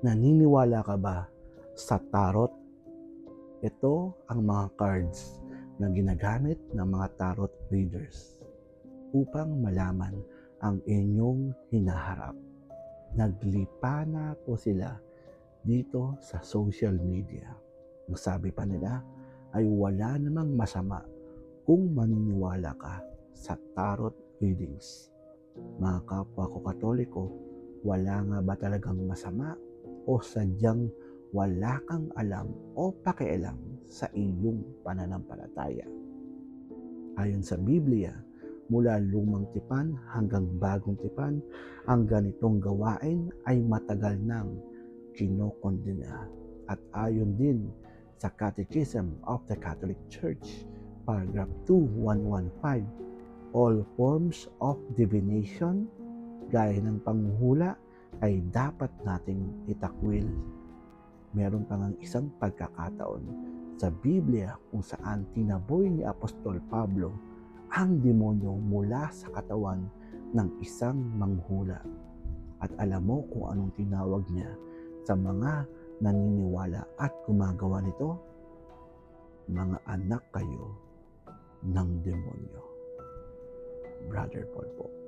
Naniniwala ka ba sa tarot? Ito ang mga cards na ginagamit ng mga tarot readers upang malaman ang inyong hinaharap. Naglipa na po sila dito sa social media. Ang sabi pa nila ay wala namang masama kung maniniwala ka sa tarot readings. Mga kapwa ko Katoliko, wala nga ba talagang masama o sadyang wala kang alam o pakialam sa iyong pananampalataya? Ayon sa Biblia, mula lumang tipan hanggang bagong tipan, ang ganitong gawain ay matagal nang kinokondena. At ayon din sa Catechism of the Catholic Church, paragraph 2115, all forms of divination, gaya ng panghuhula, ay dapat nating itakwil. Meron pa ngang isang pagkakataon sa Biblia kung saan tinaboy ni Apostol Pablo ang demonyo mula sa katawan ng isang manghula. At alam mo kung anong tinawag niya sa mga naniniwala at gumagawa nito? Mga anak kayo ng demonyo. Brother Paul po.